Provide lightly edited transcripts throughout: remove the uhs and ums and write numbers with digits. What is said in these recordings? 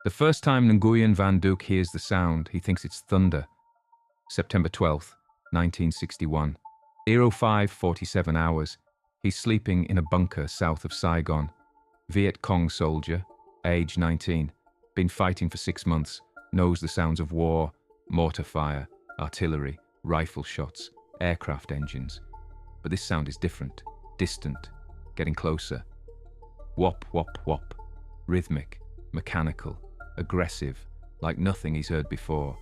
The first time Nguyen Van Duc hears the sound, he thinks it's thunder. September 12th, 1961. 05:47 hours. He's sleeping in a bunker south of Saigon. Viet Cong soldier, age 19. Been fighting for 6 months. Knows the sounds of war, mortar fire, artillery, rifle shots, aircraft engines. But this sound is different, distant, getting closer. Whop-whop-whop. Rhythmic, mechanical, aggressive, like nothing he's heard before.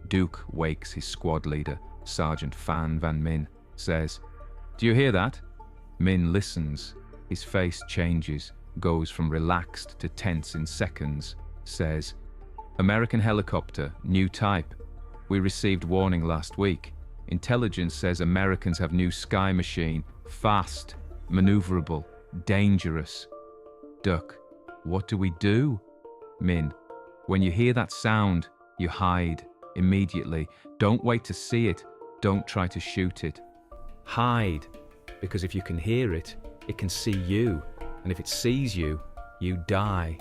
Duc wakes his squad leader, Sergeant Phan Van Minh, says, "Do you hear that?" Minh listens. His face changes, goes from relaxed to tense in seconds, says, "American helicopter, new type. We received warning last week. Intelligence says Americans have new sky machine, fast, maneuverable, dangerous." Duc, what do we do? Minh, when you hear that sound, you hide immediately. Don't wait to see it. Don't try to shoot it. Hide, because if you can hear it, it can see you. And if it sees you, you die.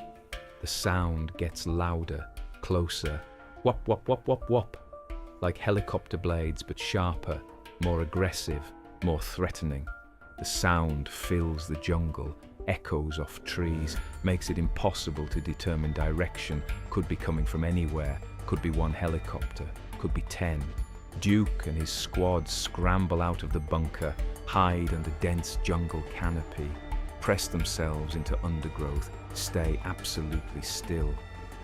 The sound gets louder, closer. Whop, whop, whop, whop, whop. Like helicopter blades, but sharper, more aggressive, more threatening. The sound fills the jungle, echoes off trees, makes it impossible to determine direction. Could be coming from anywhere, could be one helicopter, could be 10. Duc and his squad scramble out of the bunker, hide under dense jungle canopy, press themselves into undergrowth, stay absolutely still.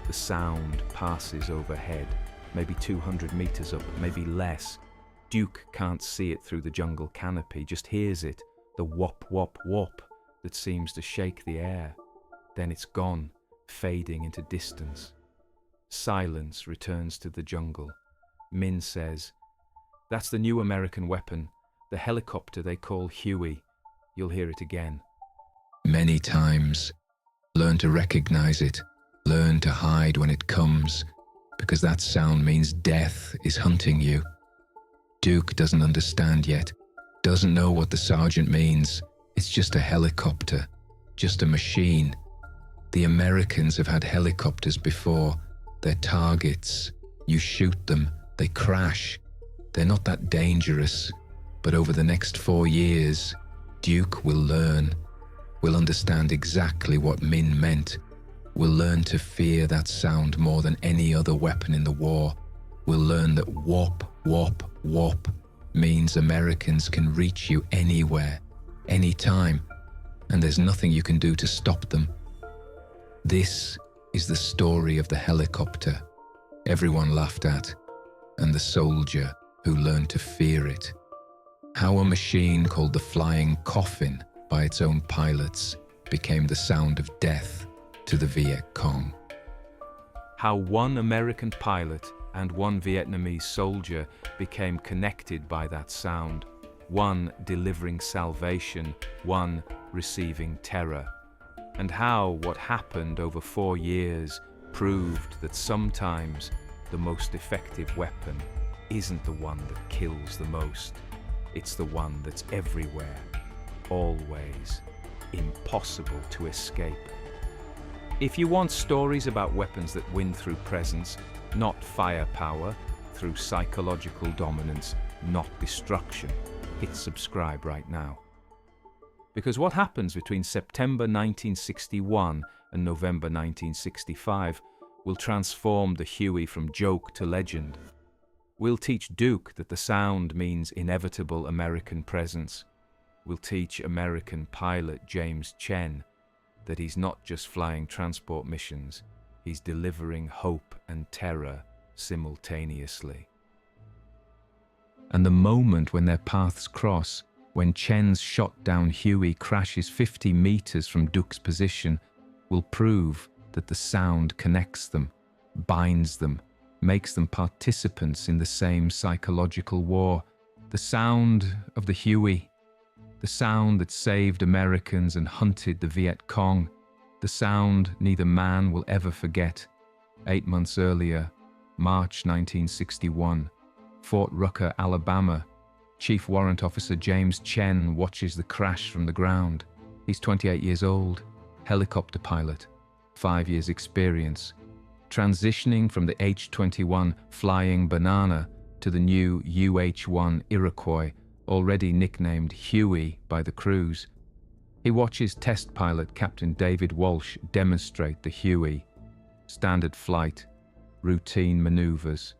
The sound passes overhead, maybe 200 meters up, maybe less. Duc can't see it through the jungle canopy, just hears it, the whop, whop, whop that seems to shake the air. Then it's gone, fading into distance. Silence returns to the jungle. Minh says, "That's the new American weapon, the helicopter they call Huey." You'll hear it again. Many times. Learn to recognize it. Learn to hide when it comes, because that sound means death is hunting you. Duc doesn't understand yet, doesn't know what the sergeant means. It's just a helicopter, just a machine. The Americans have had helicopters before. They're targets. You shoot them, they crash. They're not that dangerous. But over the next 4 years, Duc will learn. Will understand exactly what Minh meant. Will learn to fear that sound more than any other weapon in the war. Will learn that whop, whop, whop means Americans can reach you anywhere, anytime, and there's nothing you can do to stop them. This is the story of the helicopter everyone laughed at, and the soldier who learned to fear it. How a machine called the flying Coffin by its own pilots became the sound of death to the Viet Cong. How one American pilot and one Vietnamese soldier became connected by that sound, one delivering salvation, one receiving terror. And how what happened over 4 years proved that sometimes the most effective weapon isn't the one that kills the most. It's the one that's everywhere, always, impossible to escape. If you want stories about weapons that win through presence, not firepower, through psychological dominance, not destruction, hit subscribe right now. Because what happens between September 1961 and November 1965 will transform the Huey from joke to legend. We'll teach Duc that the sound means inevitable American presence. We'll teach American pilot James Chen that he's not just flying transport missions, he's delivering hope and terror simultaneously. And the moment when their paths cross, when Chen's shot-down Huey crashes 50 meters from Duc's position, will prove that the sound connects them, binds them, makes them participants in the same psychological war. The sound of the Huey, the sound that saved Americans and hunted the Viet Cong, the sound neither man will ever forget. 8 months earlier, March 1961, Fort Rucker, Alabama, Chief Warrant Officer James Chen watches the crash from the ground. He's 28 years old, helicopter pilot, 5 years experience. transitioning from the H-21 Flying Banana to the new UH-1 Iroquois, already nicknamed Huey by the crews. He watches test pilot Captain David Walsh demonstrate the Huey. Standard flight, routine maneuvers,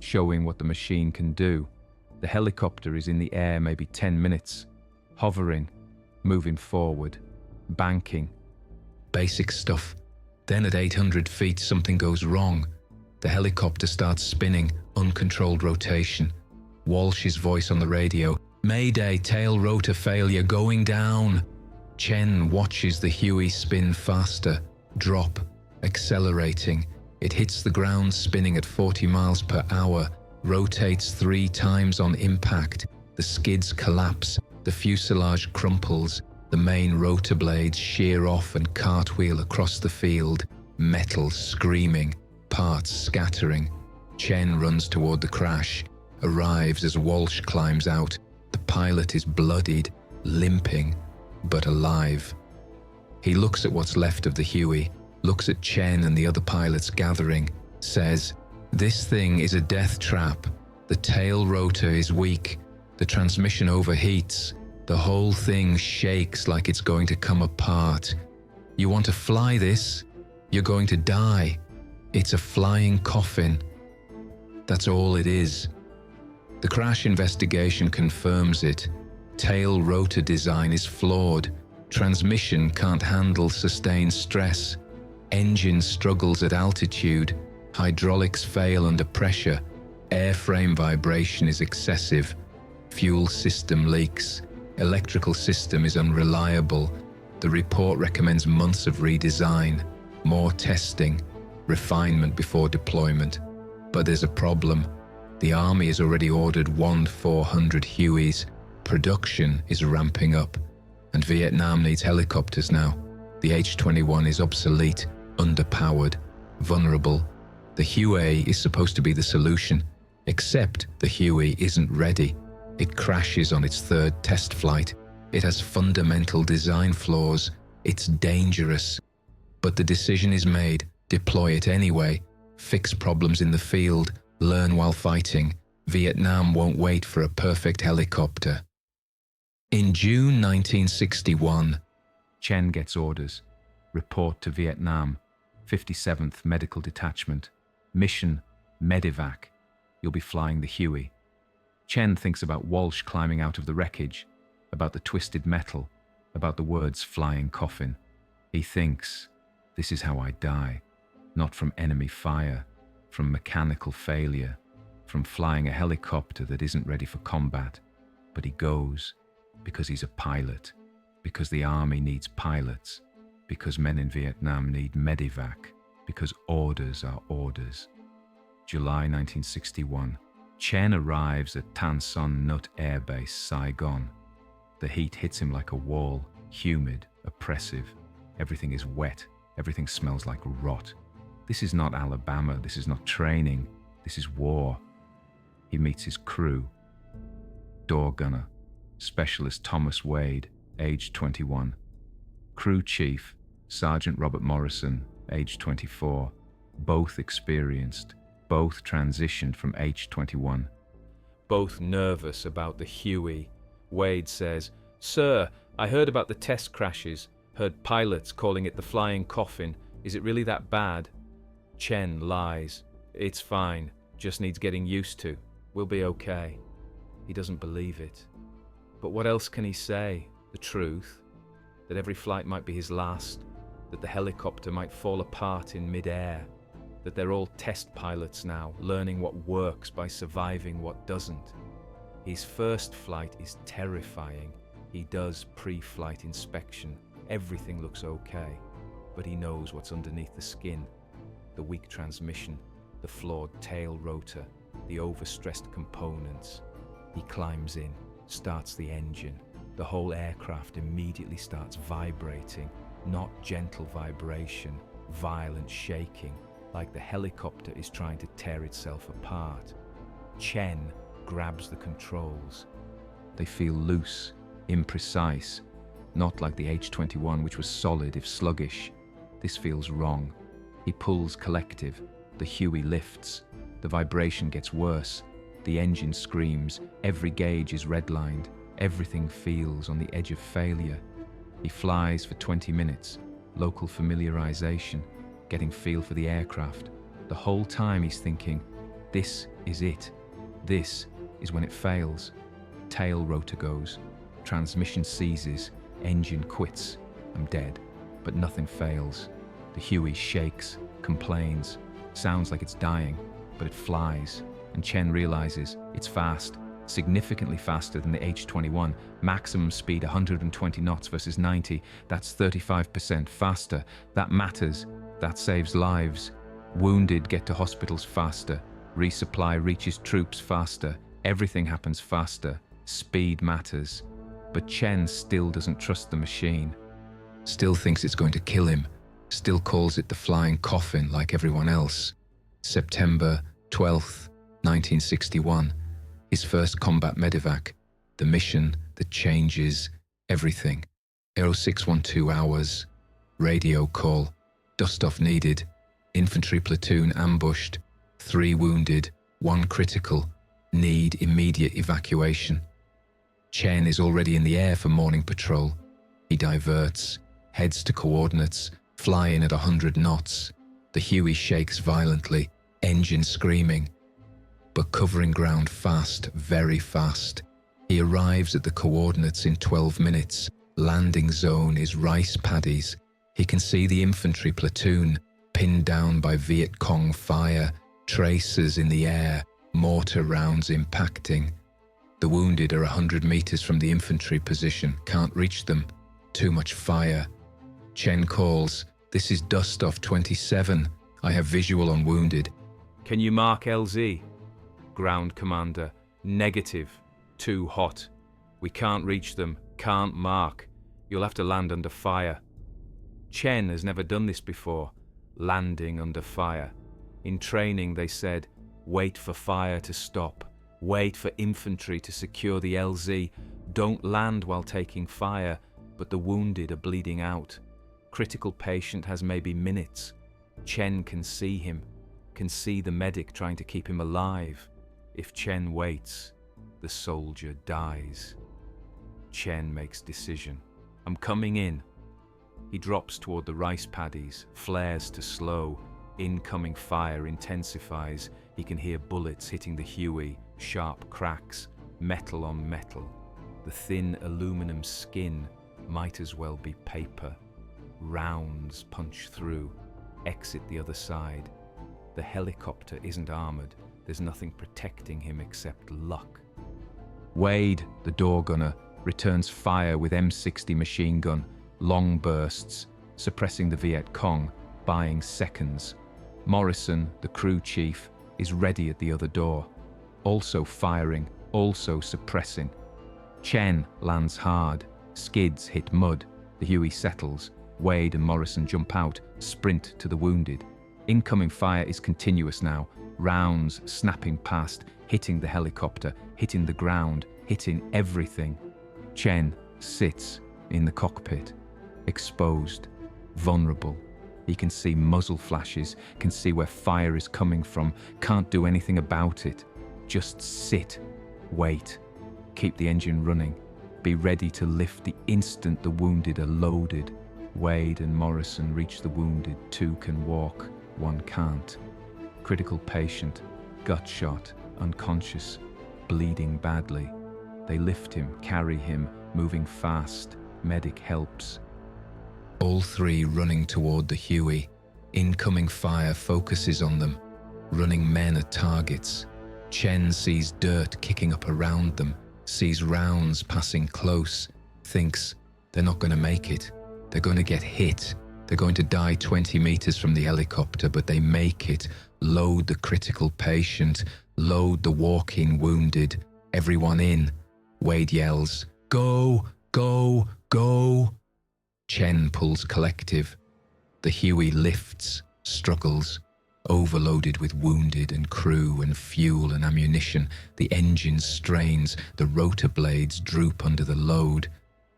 showing what the machine can do. The helicopter is in the air maybe 10 minutes, hovering, moving forward, banking. Basic stuff. Then at 800 feet, something goes wrong. The helicopter starts spinning, uncontrolled rotation. Walsh's voice on the radio, "Mayday, tail rotor failure, going down." Chen watches the Huey spin faster, drop, accelerating. It hits the ground spinning at 40 miles per hour, rotates 3 times on impact. The skids collapse, the fuselage crumples, the main rotor blades shear off and cartwheel across the field, metal screaming, parts scattering. Chen runs toward the crash, arrives as Walsh climbs out. The pilot is bloodied, limping, but alive. He looks at what's left of the Huey, looks at Chen and the other pilots gathering, says, "This thing is a death trap. The tail rotor is weak. The transmission overheats. The whole thing shakes like it's going to come apart. You want to fly this? You're going to die. It's a flying coffin." That's all it is. The crash investigation confirms it. Tail rotor design is flawed. Transmission can't handle sustained stress. Engine struggles at altitude. Hydraulics fail under pressure. Airframe vibration is excessive. Fuel system leaks. Electrical system is unreliable. The report recommends months of redesign, more testing, refinement before deployment. But there's a problem. The Army has already ordered 1-400 Hueys. Production is ramping up, and Vietnam needs helicopters now. The H-21 is obsolete, underpowered, vulnerable. The Huey is supposed to be the solution, except the Huey isn't ready. It crashes on its 3rd test flight. It has fundamental design flaws. It's dangerous. But the decision is made. Deploy it anyway. Fix problems in the field. Learn while fighting. Vietnam won't wait for a perfect helicopter. In June 1961, Chen gets orders. Report to Vietnam. 57th Medical Detachment. Mission, medevac. You'll be flying the Huey. Chen thinks about Walsh climbing out of the wreckage, about the twisted metal, about the words flying coffin. He thinks, this is how I die. Not from enemy fire, from mechanical failure, from flying a helicopter that isn't ready for combat. But he goes because he's a pilot, because the Army needs pilots, because men in Vietnam need medevac, because orders are orders. July 1961. Chen arrives at Tan Son Nhut Air Base, Saigon. The heat hits him like a wall, humid, oppressive. Everything is wet, everything smells like rot. This is not Alabama, this is not training, this is war. He meets his crew. Door gunner, Specialist Thomas Wade, age 21. Crew chief, Sergeant Robert Morrison, age 24. Both experienced. Both transitioned from H-21. Both nervous about the Huey. Wade says, "Sir, I heard about the test crashes. Heard pilots calling it the flying coffin. Is it really that bad?" Chen lies. "It's fine. Just needs getting used to. We'll be okay." He doesn't believe it. But what else can he say? The truth? That every flight might be his last. That the helicopter might fall apart in mid-air. That they're all test pilots now, learning what works by surviving what doesn't. His first flight is terrifying. He does pre-flight inspection. Everything looks okay, but he knows what's underneath the skin. The weak transmission, the flawed tail rotor, the overstressed components. He climbs in, starts the engine. The whole aircraft immediately starts vibrating, not gentle vibration, violent shaking, like the helicopter is trying to tear itself apart. Chen grabs the controls. They feel loose, imprecise, not like the H-21, which was solid if sluggish. This feels wrong. He pulls collective, The Huey lifts. The vibration gets worse. The engine screams. Every gauge is redlined. Everything feels on the edge of failure. He flies for 20 minutes. Local familiarization, getting feel for the aircraft. The whole time he's thinking, this is it. This is when it fails. Tail rotor goes. Transmission seizes. Engine quits. I'm dead. But nothing fails. The Huey shakes, complains, sounds like it's dying, but it flies. And Chen realizes it's fast, significantly faster than the H-21, maximum speed 120 knots versus 90. That's 35% faster. That matters. That saves lives. Wounded get to hospitals faster. Resupply reaches troops faster. Everything happens faster. Speed matters. But Chen still doesn't trust the machine. Still thinks it's going to kill him. Still calls it the flying coffin like everyone else. September 12th, 1961. His first combat medevac. The mission that changes everything. 0612 hours. Radio call. Dust-off needed. Infantry platoon ambushed. 3 wounded. 1 critical. Need immediate evacuation. Chen is already in the air for morning patrol. He diverts. Heads to coordinates. Flying at 100 knots. The Huey shakes violently. Engine screaming. But covering ground fast, very fast. He arrives at the coordinates in 12 minutes. Landing zone is rice paddies. He can see the infantry platoon, pinned down by Viet Cong fire, tracers in the air, mortar rounds impacting. The wounded are 100 meters from the infantry position, can't reach them. Too much fire. Chen calls, "This is Dust-Off 27. I have visual on wounded." Can you mark LZ? Ground commander, negative. Too hot. We can't reach them, can't mark. You'll have to land under fire. Chen has never done this before, landing under fire. In training they said, wait for fire to stop. Wait for infantry to secure the LZ. Don't land while taking fire, but the wounded are bleeding out. Critical patient has maybe minutes. Chen can see him, can see the medic trying to keep him alive. If Chen waits, the soldier dies. Chen makes decision. I'm coming in. He drops toward the rice paddies, flares to slow. Incoming fire intensifies. He can hear bullets hitting the Huey, sharp cracks, metal on metal. The thin aluminum skin might as well be paper. Rounds punch through, exit the other side. The helicopter isn't armored. There's nothing protecting him except luck. Wade, the door gunner, returns fire with M60 machine gun, long bursts, suppressing the Viet Cong, buying seconds. Morrison, the crew chief, is ready at the other door, also firing, also suppressing. Chen lands hard, skids hit mud, the Huey settles. Wade and Morrison jump out, sprint to the wounded. Incoming fire is continuous now, rounds snapping past, hitting the helicopter, hitting the ground, hitting everything. Chen sits in the cockpit, exposed, vulnerable. He can see muzzle flashes, can see where fire is coming from, can't do anything about it. Just sit, wait, keep the engine running, be ready to lift the instant the wounded are loaded. Wade and Morrison reach the wounded. 2 can walk, 1 can't. Critical patient, gut shot, unconscious, bleeding badly. They lift him, carry him, moving fast. Medic helps. All 3 running toward the Huey. Incoming fire focuses on them. Running men at targets. Chen sees dirt kicking up around them, sees rounds passing close, thinks they're not going to make it. They're going to get hit. They're going to die 20 meters from the helicopter, but they make it. Load the critical patient. Load the walking wounded. Everyone in. Wade yells, "Go, go, go." Chen pulls collective. The Huey lifts, struggles, overloaded with wounded and crew and fuel and ammunition. The engine strains. The rotor blades droop under the load.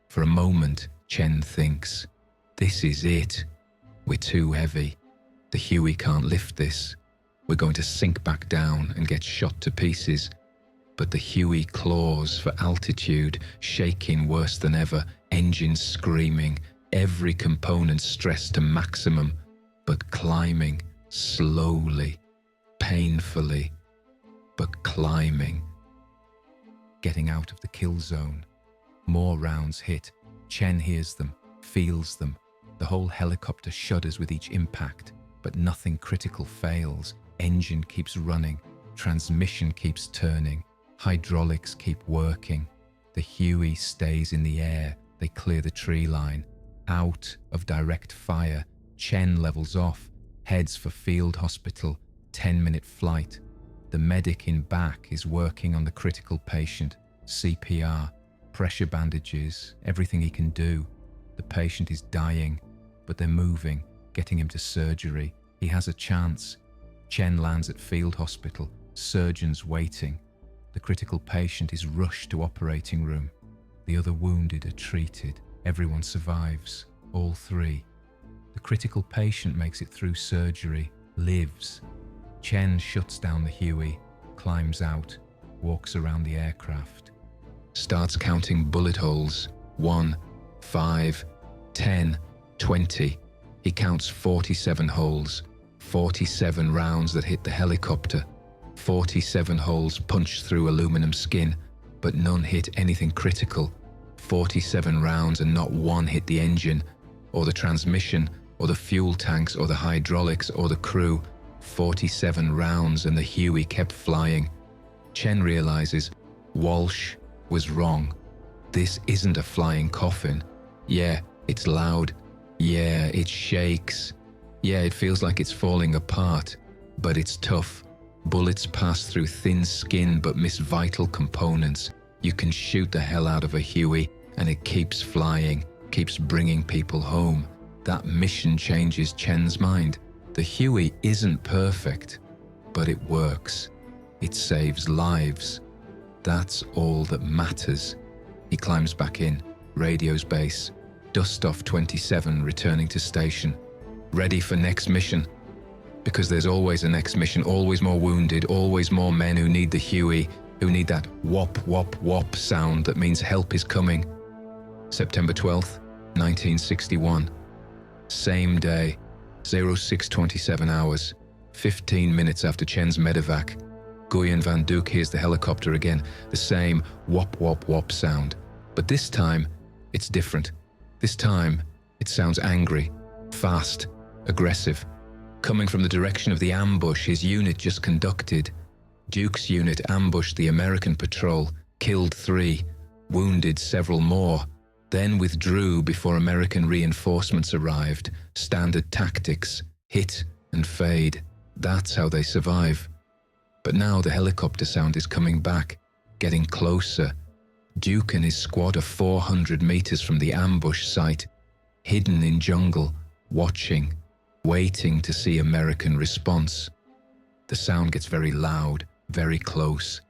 For a moment, Chen thinks, this is it. We're too heavy. The Huey can't lift this. We're going to sink back down and get shot to pieces. But the Huey claws for altitude, shaking worse than ever, engines screaming, every component stressed to maximum, but climbing slowly, painfully, but climbing. Getting out of the kill zone. More rounds hit. Chen hears them, feels them. The whole helicopter shudders with each impact, but nothing critical fails. Engine keeps running, transmission keeps turning, hydraulics keep working. The Huey stays in the air, they clear the tree line. Out of direct fire, Chen levels off, heads for field hospital, 10-minute flight. The medic in back is working on the critical patient, CPR, pressure bandages, everything he can do. The patient is dying, but they're moving, getting him to surgery. He has a chance. Chen lands at field hospital, surgeons waiting. The critical patient is rushed to operating room. The other wounded are treated. Everyone survives, all three. The critical patient makes it through surgery, lives. Chen shuts down the Huey, climbs out, walks around the aircraft. Starts counting bullet holes. 1, 5, 10, 20. He counts 47 holes. 47 rounds that hit the helicopter. 47 holes punched through aluminum skin, but none hit anything critical. 47 rounds and not one hit the engine, or the transmission, or the fuel tanks, or the hydraulics, or the crew. 47 rounds and the Huey kept flying. Chen realizes Walsh was wrong. This isn't a flying coffin. Yeah, it's loud. Yeah, it shakes. Yeah, it feels like it's falling apart, but it's tough. Bullets pass through thin skin but miss vital components. You can shoot the hell out of a Huey and it keeps flying, keeps bringing people home. That mission changes Chen's mind. The Huey isn't perfect, but it works. It saves lives. That's all that matters. He climbs back in, radio's base. Dust off 27, returning to station. Ready for next mission. Because there's always a next mission, always more wounded, always more men who need the Huey, who need that whop-whop-whop sound that means help is coming. September 12th, 1961. Same day, 06:27 hours, 15 minutes after Chen's medevac. Nguyen Van Duc hears the helicopter again, the same whop-whop-whop sound. But this time, it's different. This time, it sounds angry, fast, aggressive. Coming from the direction of the ambush his unit just conducted. Duke's unit ambushed the American patrol, killed 3, wounded several more, then withdrew before American reinforcements arrived. Standard tactics, hit and fade. That's how they survive. But now the helicopter sound is coming back, getting closer. Duke and his squad are 400 meters from the ambush site, hidden in jungle, watching, waiting to see American response. The sound gets very loud, very close.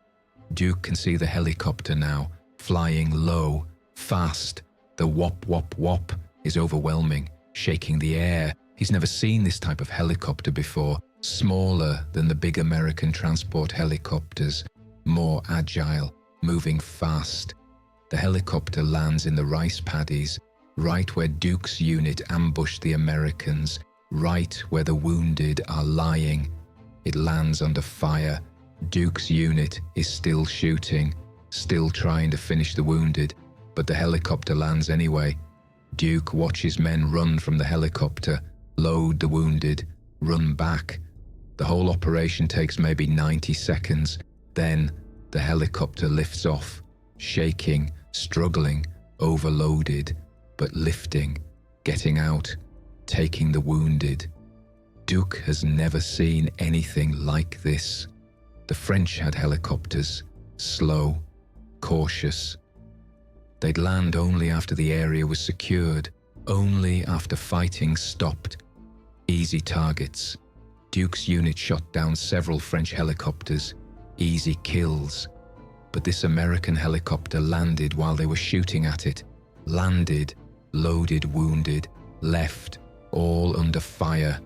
Duke can see the helicopter now, flying low, fast. The whop-whop-whop is overwhelming, shaking the air. He's never seen this type of helicopter before, smaller than the big American transport helicopters, more agile, moving fast. The helicopter lands in the rice paddies, right where Duke's unit ambushed the Americans, right where the wounded are lying. It lands under fire. Duke's unit is still shooting, still trying to finish the wounded, but the helicopter lands anyway. Duke watches men run from the helicopter, load the wounded, run back. The whole operation takes maybe 90 seconds. Then the helicopter lifts off, shaking, struggling, overloaded, but lifting, getting out, taking the wounded. Duke has never seen anything like this. The French had helicopters, slow, cautious. They'd land only after the area was secured, only after fighting stopped. Easy targets. Duke's unit shot down several French helicopters, easy kills. But this American helicopter landed while they were shooting at it. Landed, loaded wounded, left, all under fire.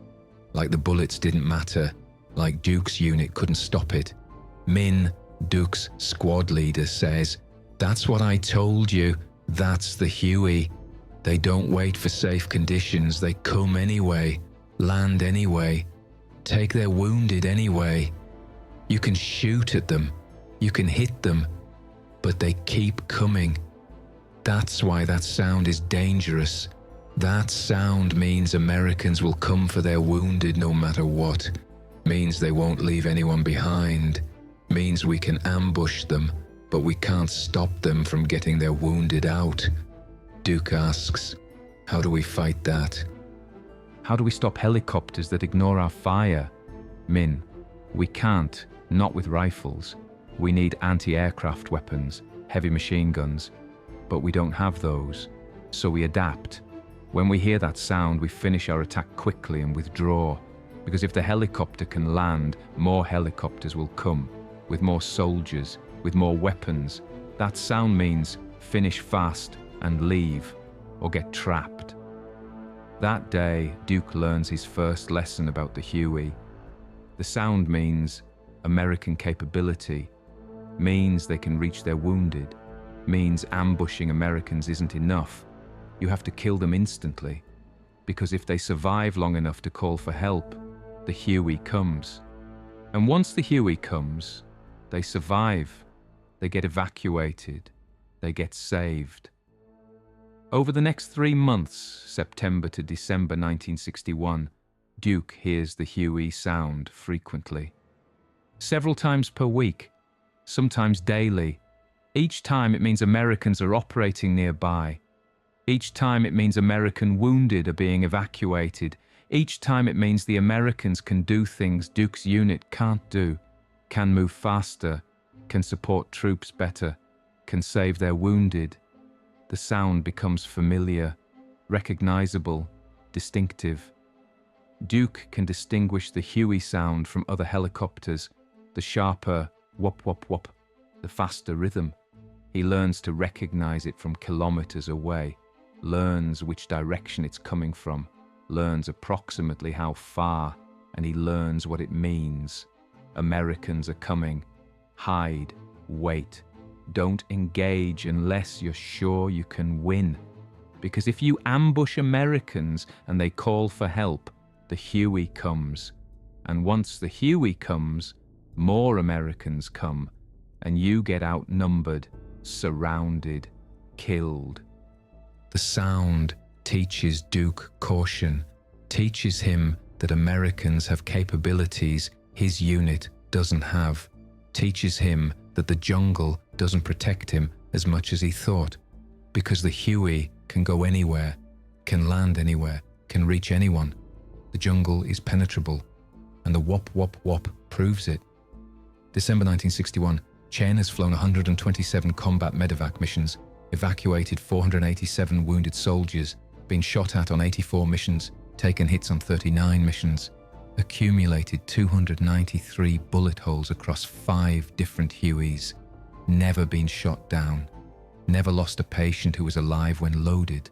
Like the bullets didn't matter, like Duc's unit couldn't stop it. Min, Duc's squad leader, says, "That's what I told you. That's the Huey. They don't wait for safe conditions. They come anyway, land anyway, take their wounded anyway. You can shoot at them, you can hit them, but they keep coming. That's why that sound is dangerous. That sound means Americans will come for their wounded no matter what. Means they won't leave anyone behind. Means we can ambush them, but we can't stop them from getting their wounded out." Duc asks, "How do we fight that?" How do we stop helicopters that ignore our fire? Min, we can't, not with rifles. We need anti-aircraft weapons, heavy machine guns, but we don't have those, so we adapt. When we hear that sound, we finish our attack quickly and withdraw, because if the helicopter can land, more helicopters will come, with more soldiers, with more weapons. That sound means finish fast and leave, or get trapped. That day, Duc learns his first lesson about the Huey. The sound means American capability, means they can reach their wounded, means ambushing Americans isn't enough. You have to kill them instantly, because if they survive long enough to call for help, the Huey comes. And once the Huey comes, they survive, they get evacuated, they get saved. Over the next 3 months, September to December 1961, Duc hears the Huey sound frequently. Several times per week, sometimes daily. Each time it means Americans are operating nearby. Each time it means American wounded are being evacuated. Each time it means the Americans can do things Duc's unit can't do, can move faster, can support troops better, can save their wounded. The sound becomes familiar, recognizable, distinctive. Duc can distinguish the Huey sound from other helicopters, the sharper whop-whop-whop, the faster rhythm. He learns to recognize it from kilometers away, learns which direction it's coming from, learns approximately how far, and he learns what it means. Americans are coming. Hide, wait. Don't engage unless you're sure you can win. Because if you ambush Americans and they call for help, the Huey comes. And once the Huey comes, more Americans come, and you get outnumbered, surrounded, killed. The sound teaches Duc caution, teaches him that Americans have capabilities his unit doesn't have, teaches him that the jungle doesn't protect him as much as he thought, because the Huey can go anywhere, can land anywhere, can reach anyone. The jungle is penetrable, and the whop-whop-whop proves it. December 1961, Chen has flown 127 combat medevac missions, evacuated 487 wounded soldiers, been shot at on 84 missions, taken hits on 39 missions, accumulated 293 bullet holes across 5 different Hueys, never been shot down, never lost a patient who was alive when loaded,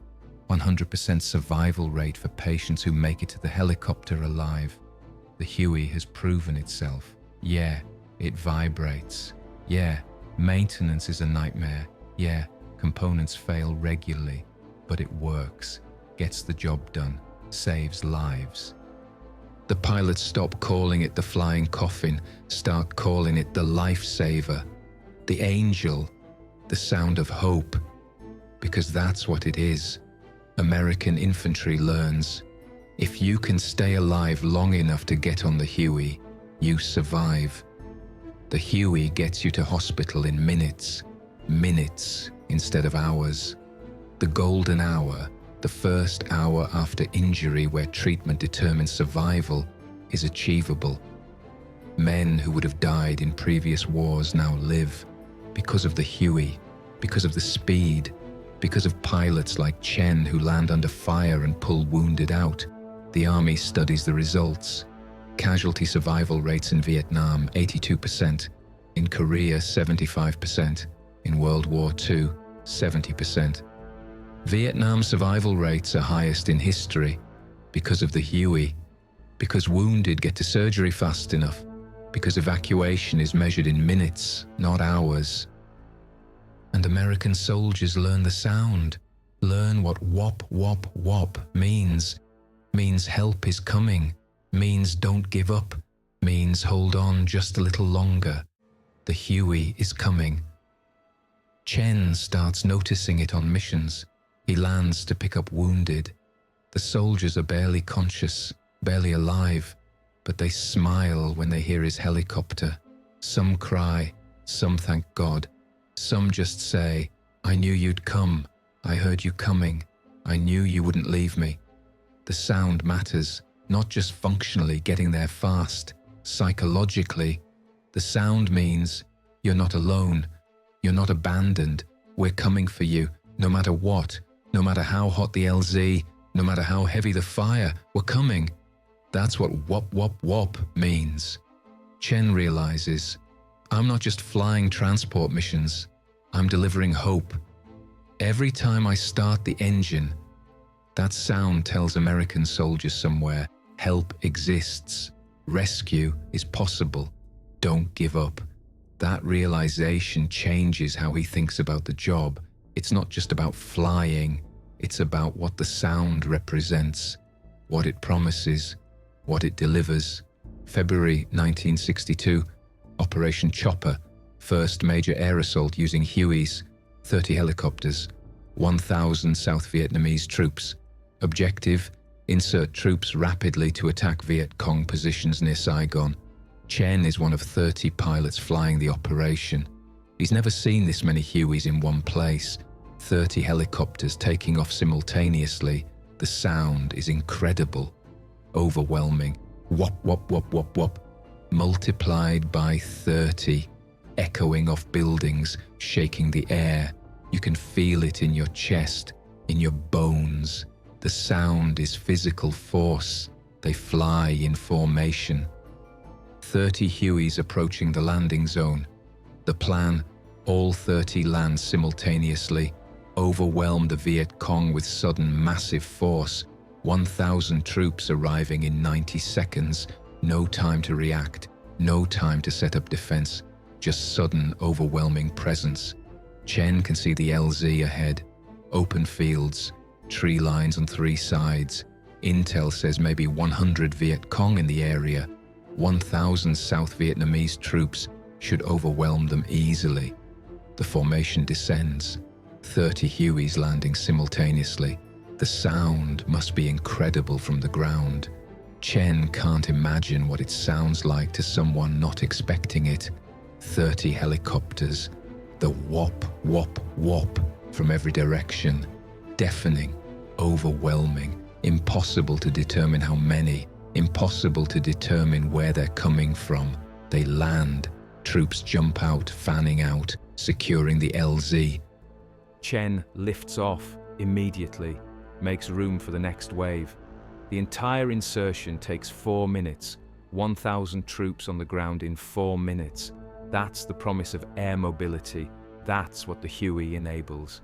100% survival rate for patients who make it to the helicopter alive. The Huey has proven itself. Yeah, it vibrates. Yeah, maintenance is a nightmare. Yeah, components fail regularly, but it works, gets the job done, saves lives. The pilots stop calling it the flying coffin, start calling it the lifesaver, the angel, the sound of hope, because that's what it is. American infantry learns, if you can stay alive long enough to get on the Huey, you survive. The Huey gets you to hospital in minutes instead of hours. The golden hour, the first hour after injury where treatment determines survival, is achievable. Men who would have died in previous wars now live because of the Huey, because of the speed, because of pilots like Chen who land under fire and pull wounded out. The Army studies the results. Casualty survival rates in Vietnam, 82%. In Korea, 75%. In World War II, 70%. Vietnam survival rates are highest in history because of the Huey. because wounded get to surgery fast enough, because evacuation is measured in minutes, not hours. And American soldiers learn the sound, learn what whop-whop-whop means. Means help is coming, means don't give up, means hold on just a little longer. The Huey is coming. Chen starts noticing it on missions. He lands to pick up wounded. The soldiers are barely conscious, barely alive, but they smile when they hear his helicopter. Some cry, some thank God. Some just say, "I knew you'd come. I heard you coming. I knew you wouldn't leave me." The sound matters, not just functionally getting there fast. Psychologically, the sound means you're not alone. You're not abandoned. We're coming for you, no matter what, no matter how hot the LZ, no matter how heavy the fire, we're coming. That's what whop-whop-whop means. Chen realizes, I'm not just flying transport missions, I'm delivering hope. Every time I start the engine, that sound tells American soldiers somewhere, help exists, rescue is possible, don't give up. That realization changes how he thinks about the job. It's not just about flying, it's about what the sound represents, what it promises, what it delivers. February 1962, Operation Chopper, first major air assault using Hueys, 30 helicopters, 1,000 South Vietnamese troops. Objective, insert troops rapidly to attack Viet Cong positions near Saigon. Chen is one of 30 pilots flying the operation. He's never seen this many Hueys in one place. 30 helicopters taking off simultaneously. The sound is incredible, overwhelming. Whop, whop, whop, whop, whop. Multiplied by 30, echoing off buildings, shaking the air. You can feel it in your chest, in your bones. The sound is physical force. They fly in formation. 30 Hueys approaching the landing zone. The plan, all 30 land simultaneously, overwhelm the Viet Cong with sudden massive force. 1,000 troops arriving in 90 seconds. No time to react, no time to set up defense, just sudden overwhelming presence. Chen can see the LZ ahead, open fields, tree lines on 3 sides. Intel says maybe 100 Viet Cong in the area. 1,000 South Vietnamese troops should overwhelm them easily. The formation descends. 30 Hueys landing simultaneously. The sound must be incredible from the ground. Chen can't imagine what it sounds like to someone not expecting it. 30 helicopters. The whop, whop, whop from every direction. Deafening, overwhelming, impossible to determine how many, impossible to determine where they're coming from. They land, troops jump out, fanning out, securing the LZ. Chen lifts off immediately, makes room for the next wave. The entire insertion takes 4 minutes, 1,000 troops on the ground in 4 minutes. That's the promise of air mobility. That's what the Huey enables.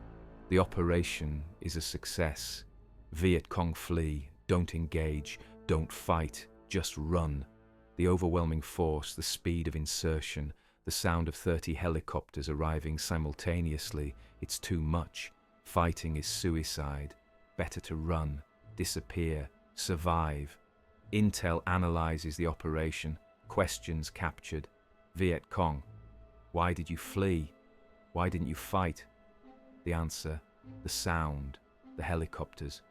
The operation is a success. Viet Cong flee, don't engage, don't fight, just run. The overwhelming force, the speed of insertion, the sound of 30 helicopters arriving simultaneously, it's too much. Fighting is suicide. Better to run, disappear, survive. Intel analyzes the operation, questions captured. Viet Cong, why did you flee? Why didn't you fight? The answer, the sound, the helicopters.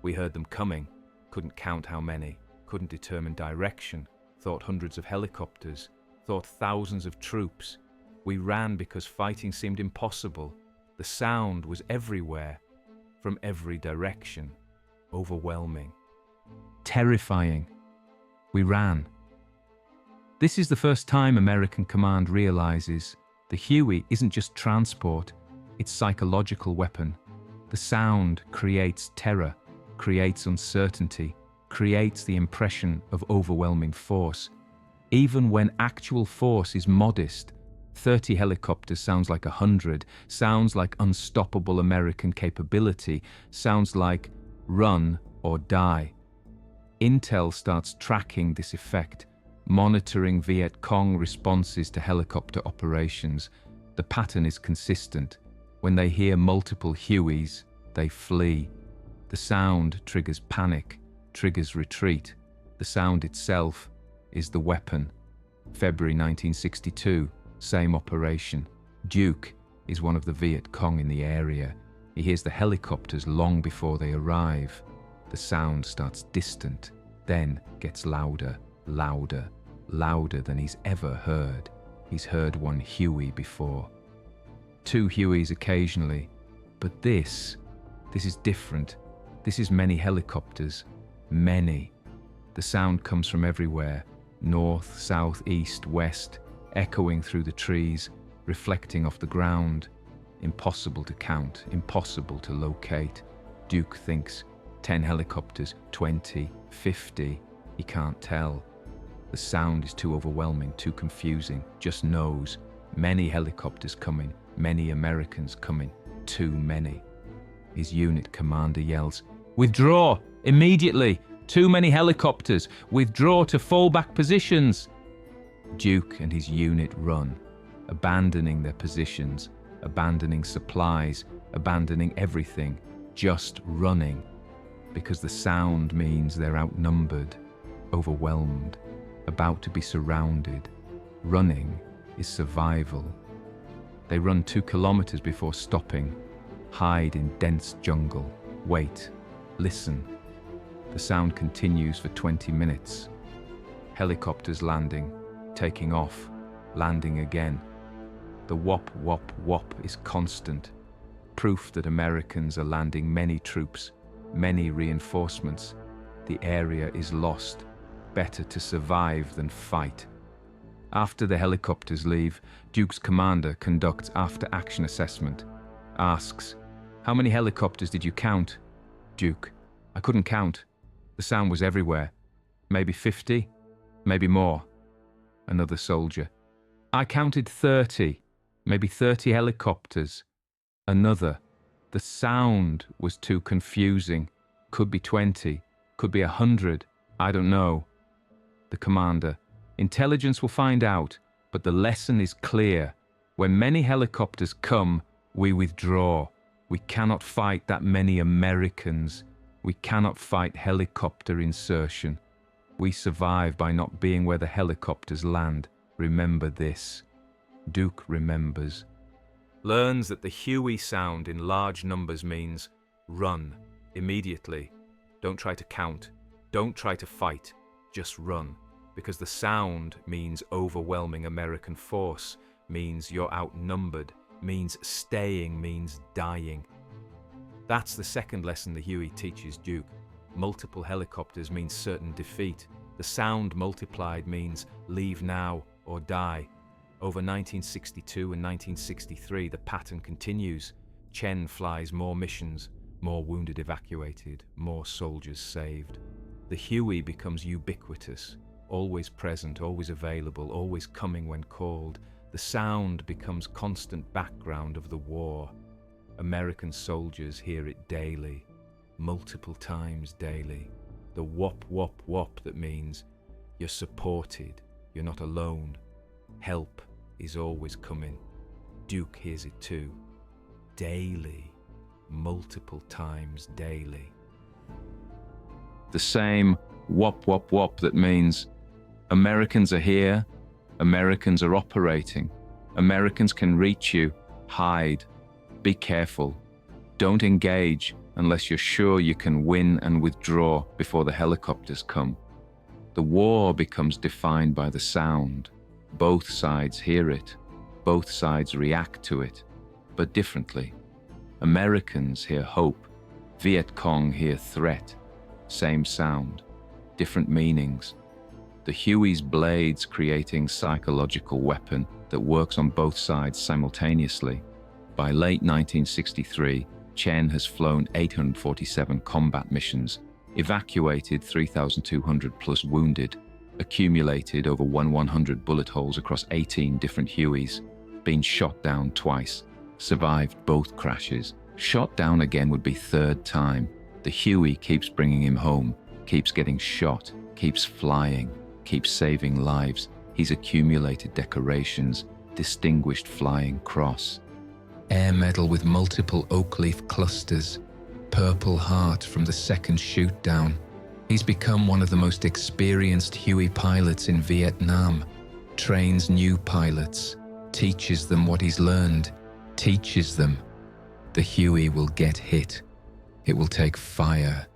We heard them coming, couldn't count how many, couldn't determine direction, thought hundreds of helicopters, thought thousands of troops. We ran because fighting seemed impossible. The sound was everywhere, from every direction, overwhelming, terrifying. We ran. This is the first time American command realizes the Huey isn't just transport, it's psychological weapon. The sound creates terror, creates uncertainty, creates the impression of overwhelming force. Even when actual force is modest, 30 helicopters sounds like 100, sounds like unstoppable American capability, sounds like run or die. Intel starts tracking this effect, monitoring Viet Cong responses to helicopter operations. The pattern is consistent. When they hear multiple Hueys, they flee. The sound triggers panic, triggers retreat. The sound itself is the weapon. February 1962, same operation. Duc is one of the Viet Cong in the area. He hears the helicopters long before they arrive. The sound starts distant, then gets louder, louder, louder than he's ever heard. He's heard one Huey before. 2 Hueys occasionally, but this is different. This is many helicopters, many. The sound comes from everywhere, north, south, east, west, echoing through the trees, reflecting off the ground. Impossible to count, impossible to locate. Duc thinks 10 helicopters, 20, 50, he can't tell. The sound is too overwhelming, too confusing, just knows. Many helicopters coming, many Americans coming, too many. His unit commander yells, "Withdraw! Immediately! Too many helicopters! Withdraw to fallback positions!" Duc and his unit run, abandoning their positions, abandoning supplies, abandoning everything, just running, because the sound means they're outnumbered, overwhelmed, about to be surrounded. Running is survival. They run 2 kilometers before stopping, hide in dense jungle, wait, listen. The sound continues for 20 minutes. Helicopters landing, taking off, landing again. The whop-whop-whop is constant, proof that Americans are landing many troops, many reinforcements. The area is lost. Better to survive than fight. After the helicopters leave, Duc's commander conducts after-action assessment. Asks, "How many helicopters did you count?" Duc, "I couldn't count. The sound was everywhere. Maybe 50, maybe more." Another soldier, "I counted 30, maybe 30 helicopters." Another, "The sound was too confusing. Could be 20, could be 100, I don't know." The commander, "Intelligence will find out, but the lesson is clear. When many helicopters come, we withdraw. We cannot fight that many Americans. We cannot fight helicopter insertion. We survive by not being where the helicopters land. Remember this." Duc remembers. Learns that the Huey sound in large numbers means run, immediately. Don't try to count. Don't try to fight. Just run. Because the sound means overwhelming American force, means you're outnumbered, means staying, means dying. That's the second lesson the Huey teaches Duc. Multiple helicopters means certain defeat. The sound multiplied means leave now or die. Over 1962 and 1963, the pattern continues. Chen flies more missions, more wounded evacuated, more soldiers saved. The Huey becomes ubiquitous, always present, always available, always coming when called. The sound becomes constant background of the war. American soldiers hear it daily, multiple times daily. The whop-whop-whop that means you're supported, you're not alone. Help is always coming. Duc hears it too. Daily, multiple times daily. The same whop-whop-whop that means Americans are here, Americans are operating, Americans can reach you, hide, be careful, don't engage unless you're sure you can win and withdraw before the helicopters come. The war becomes defined by the sound. Both sides hear it, both sides react to it, but differently. Americans hear hope, Viet Cong hear threat, same sound, different meanings. The Huey's blades creating psychological weapon that works on both sides simultaneously. By late 1963, Chen has flown 847 combat missions, evacuated 3,200 plus wounded, accumulated over 100 bullet holes across 18 different Hueys, been shot down twice, survived both crashes. Shot down again would be third time. The Huey keeps bringing him home. keeps getting shot, keeps flying, keeps saving lives. He's accumulated decorations, Distinguished Flying Cross, Air Medal with multiple oak leaf clusters, Purple Heart from the second shootdown. He's become one of the most experienced Huey pilots in Vietnam, trains new pilots, teaches them what he's learned, teaches them. The Huey will get hit. It will take fire.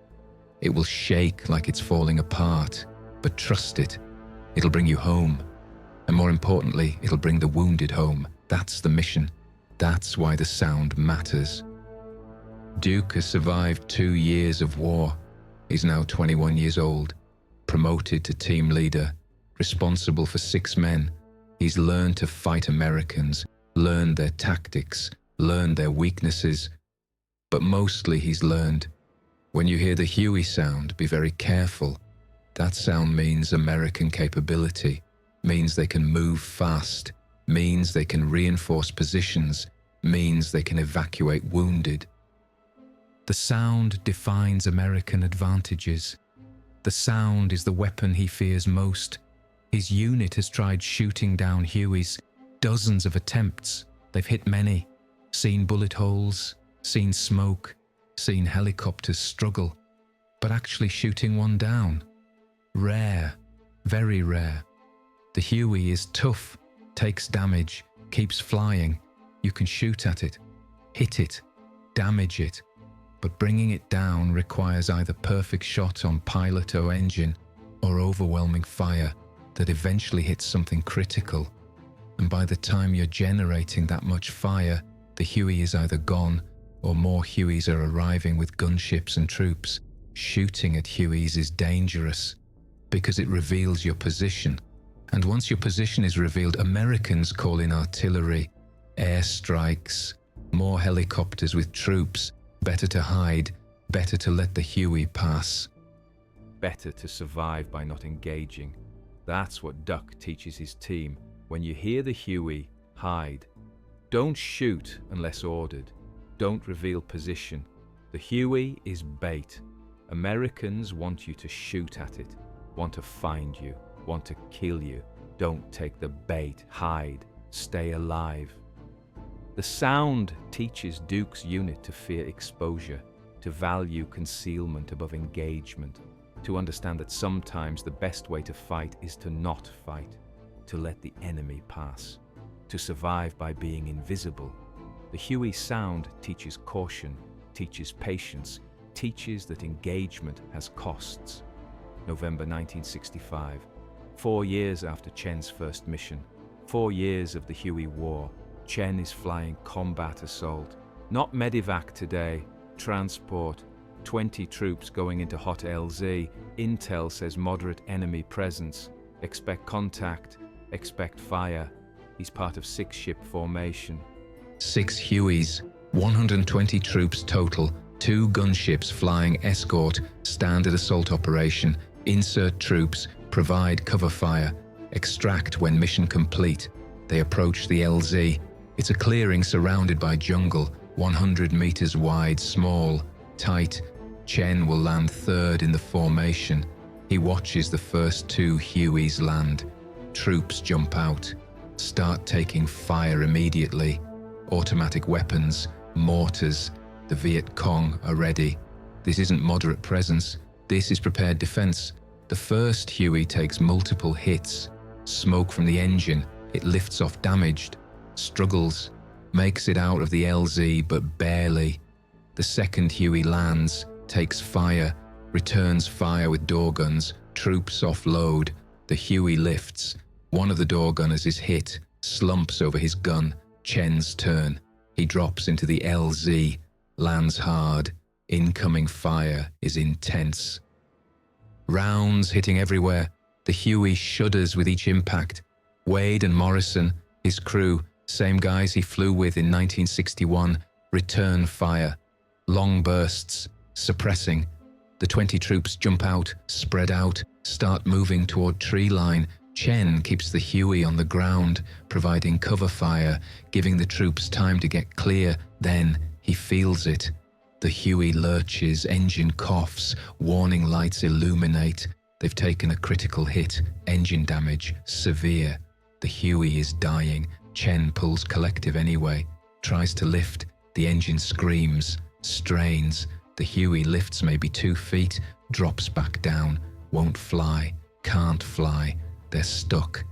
It will shake like it's falling apart, but trust it. It'll bring you home. And more importantly, it'll bring the wounded home. That's the mission. That's why the sound matters. Duc has survived 2 years of war. He's now 21 years old, promoted to team leader, responsible for 6 men. He's learned to fight Americans, learned their tactics, learned their weaknesses. But mostly he's learned, when you hear the Huey sound, be very careful. That sound means American capability, means they can move fast, means they can reinforce positions, means they can evacuate wounded. The sound defines American advantages. The sound is the weapon he fears most. His unit has tried shooting down Hueys, dozens of attempts. They've hit many, seen bullet holes, seen smoke, seen helicopters struggle, but actually shooting one down, rare, very rare. The Huey is tough, takes damage, keeps flying. You can shoot at it, hit it, damage it, but bringing it down requires either perfect shot on pilot or engine or overwhelming fire that eventually hits something critical. And by the time you're generating that much fire, the Huey is either gone or more Hueys are arriving with gunships and troops. Shooting at Hueys is dangerous because it reveals your position. And once your position is revealed, Americans call in artillery, airstrikes, more helicopters with troops. Better to hide, better to let the Huey pass. Better to survive by not engaging. That's what Duc teaches his team. When you hear the Huey, hide. Don't shoot unless ordered. Don't reveal position. The Huey is bait. Americans want you to shoot at it, want to find you, want to kill you. Don't take the bait. Hide. Stay alive. The sound teaches Duc's unit to fear exposure, to value concealment above engagement, to understand that sometimes the best way to fight is to not fight, to let the enemy pass, to survive by being invisible. The Huey sound teaches caution, teaches patience, teaches that engagement has costs. November 1965, 4 years after Chen's first mission, 4 years of the Huey War. Chen is flying combat assault. Not medevac today, transport. 20 troops going into hot LZ. Intel says moderate enemy presence. Expect contact, expect fire. He's part of 6-ship formation. 6 Hueys, 120 troops total, 2 gunships flying escort, standard assault operation, insert troops, provide cover fire, extract when mission complete. They approach the LZ. It's a clearing surrounded by jungle, 100 meters wide, small, tight. Chen will land 3rd in the formation. He watches the first 2 Hueys land. Troops jump out, start taking fire immediately. Automatic weapons, mortars, the Viet Cong are ready. This isn't moderate presence, this is prepared defense. The first Huey takes multiple hits. Smoke from the engine, it lifts off damaged. Struggles, makes it out of the LZ but barely. The second Huey lands, takes fire, returns fire with door guns, troops offload. The Huey lifts. One of the door gunners is hit, slumps over his gun. Chen's turn. He drops into the LZ, lands hard. Incoming fire is intense. Rounds hitting everywhere. The Huey shudders with each impact. Wade and Morrison, his crew, same guys he flew with in 1961, return fire. Long bursts, suppressing. The 20 troops jump out, spread out, start moving toward tree line. Chen keeps the Huey on the ground, providing cover fire, giving the troops time to get clear. Then he feels it. The Huey lurches, engine coughs, warning lights illuminate. They've taken a critical hit, engine damage, severe. The Huey is dying. Chen pulls collective anyway, tries to lift. The engine screams, strains. The Huey lifts maybe 2 feet, drops back down, won't fly, can't fly. They're stuck.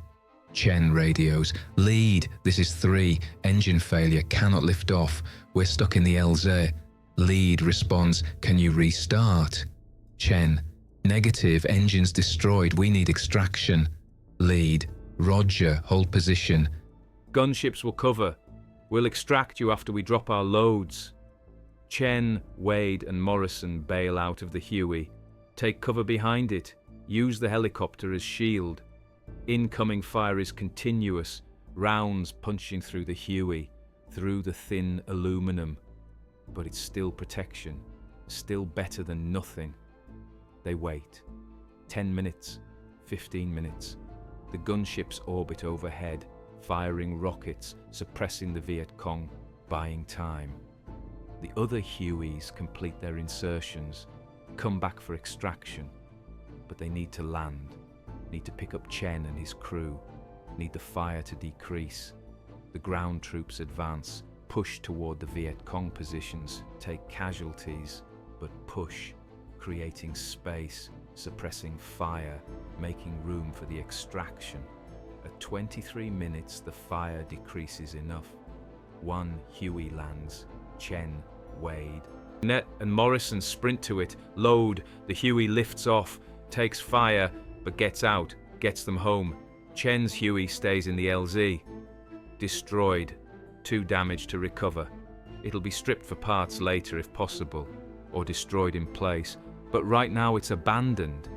Chen radios, lead, this is 3, engine failure, cannot lift off, we're stuck in the LZ. Lead responds, can you restart? Chen, negative, engine's destroyed, we need extraction. Lead, roger, hold position. Gunships will cover. We'll extract you after we drop our loads. Chen, Wade and Morrison bail out of the Huey. Take cover behind it. Use the helicopter as shield. Incoming fire is continuous, rounds punching through the Huey, through the thin aluminum. But it's still protection, still better than nothing. They wait. 10 minutes, 15 minutes. The gunships orbit overhead, firing rockets, suppressing the Viet Cong, buying time. The other Hueys complete their insertions, come back for extraction, but they need to land, need to pick up Chen and his crew, need the fire to decrease. The ground troops advance, push toward the Viet Cong positions, take casualties, but push, creating space, suppressing fire, making room for the extraction. At 23 minutes, the fire decreases enough. 1 Huey lands, Chen, Wade. Net and Morrison sprint to it, load, the Huey lifts off, takes fire, but gets out, gets them home. Chen's Huey stays in the LZ. Destroyed, too damaged to recover. It'll be stripped for parts later if possible, or destroyed in place, but right now it's abandoned.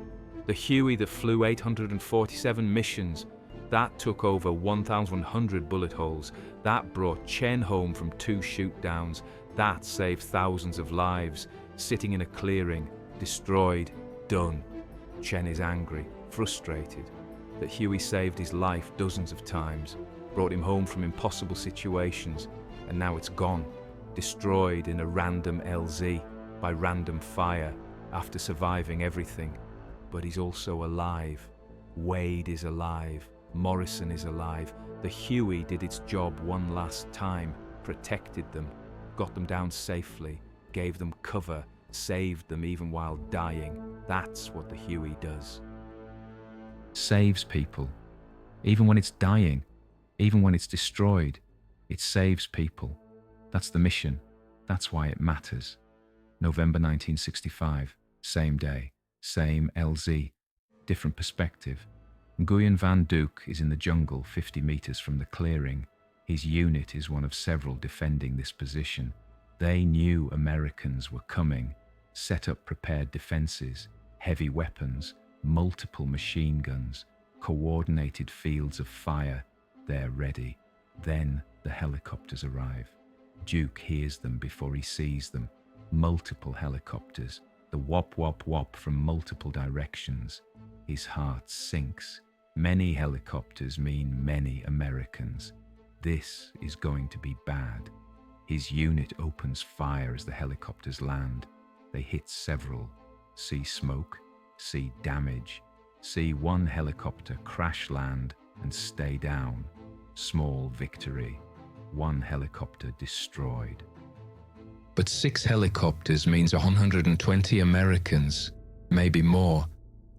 The Huey that flew 847 missions, that took over 1,100 bullet holes, that brought Chen home from 2 shootdowns, that saved thousands of lives, sitting in a clearing, destroyed, done. Chen is angry, frustrated, that Huey saved his life dozens of times, brought him home from impossible situations, and now it's gone, destroyed in a random LZ, by random fire, after surviving everything. But he's also alive. Wade is alive. Morrison is alive. The Huey did its job one last time, protected them, got them down safely, gave them cover, saved them even while dying. That's what the Huey does. Saves people. Even when it's dying, even when it's destroyed, it saves people. That's the mission. That's why it matters. November 1965, same day, same LZ, different perspective. Nguyen Van Duc is in the jungle 50 meters from the clearing. His unit is one of several defending this position. They knew Americans were coming, set up prepared defenses, heavy weapons, multiple machine guns, coordinated fields of fire. They're ready. Then the helicopters arrive. Duke hears them before he sees them. Multiple helicopters, the whop-whop-whop from multiple directions. His heart sinks. Many helicopters mean many Americans. This is going to be bad. His unit opens fire as the helicopters land. They hit several. See smoke, see damage, see one helicopter crash land and stay down. Small victory. One helicopter destroyed. But 6 helicopters means 120 Americans, maybe more.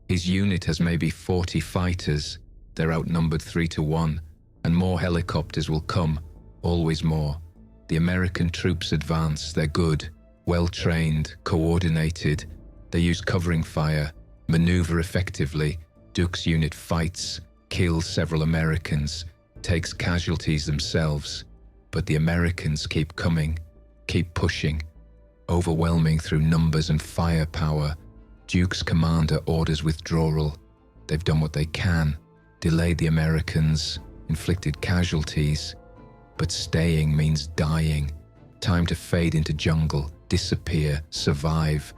His unit has maybe 40 fighters. They're outnumbered 3 to 1, and more helicopters will come, always more. The American troops advance. They're good, well-trained, coordinated. They use covering fire, maneuver effectively. Duc's unit fights, kills several Americans, takes casualties themselves. But the Americans keep coming, keep pushing, overwhelming through numbers and firepower. Duke's commander orders withdrawal. They've done what they can, delayed the Americans, inflicted casualties. But staying means dying. Time to fade into jungle, disappear, survive.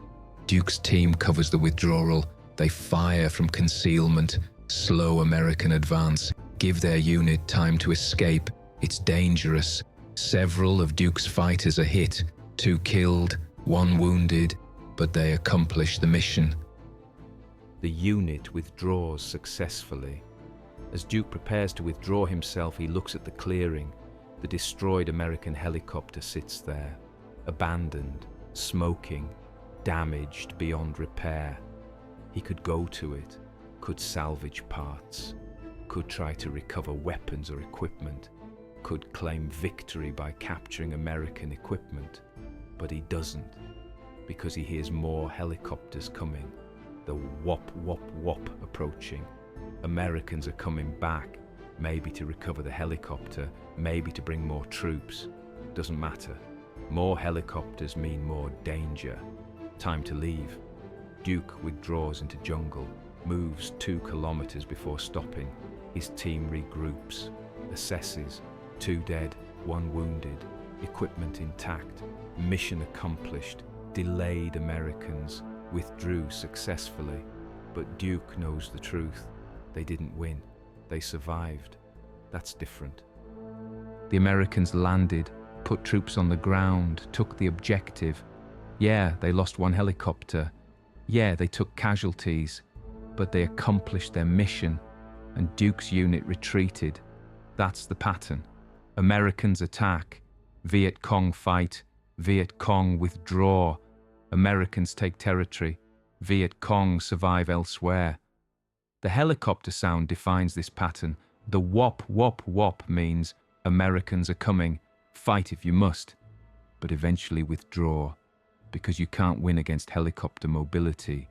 Duke's team covers the withdrawal. They fire from concealment, slow American advance, give their unit time to escape. It's dangerous. Several of Duke's fighters are hit, 2 killed, one wounded, but they accomplish the mission. The unit withdraws successfully. As Duc prepares to withdraw himself, he looks at the clearing. The destroyed American helicopter sits there, abandoned, smoking, damaged beyond repair. He could go to it, could salvage parts, could try to recover weapons or equipment, could claim victory by capturing American equipment, but he doesn't, because he hears more helicopters coming, the whop-whop-whop approaching. Americans are coming back, maybe to recover the helicopter, maybe to bring more troops. Doesn't matter. More helicopters mean more danger. Time to leave. Duc withdraws into jungle, moves 2 kilometers before stopping. His team regroups, assesses. 2 dead, 1 wounded, equipment intact, mission accomplished. Delayed Americans withdrew successfully, but Duc knows the truth. They didn't win. They survived. That's different. The Americans landed, put troops on the ground, took the objective. Yeah, they lost 1 helicopter. Yeah, they took casualties, but they accomplished their mission, and Duc's unit retreated. That's the pattern. Americans attack, Viet Cong fight, Viet Cong withdraw. Americans take territory, Viet Cong survive elsewhere. The helicopter sound defines this pattern. The whop-whop-whop means Americans are coming, fight if you must, but eventually withdraw, because you can't win against helicopter mobility,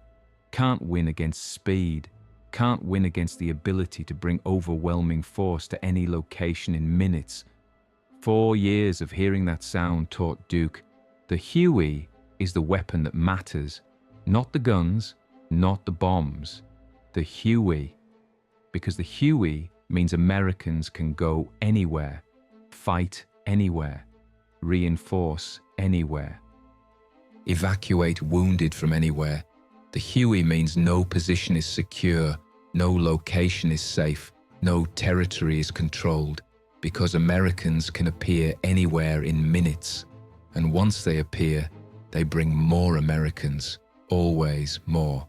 can't win against speed, can't win against the ability to bring overwhelming force to any location in minutes. 4 years of hearing that sound taught Duc, the Huey is the weapon that matters, not the guns, not the bombs. The Huey, because the Huey means Americans can go anywhere, fight anywhere, reinforce anywhere. Evacuate wounded from anywhere. The Huey means no position is secure, no location is safe, no territory is controlled, because Americans can appear anywhere in minutes, and once they appear, they bring more Americans, always more.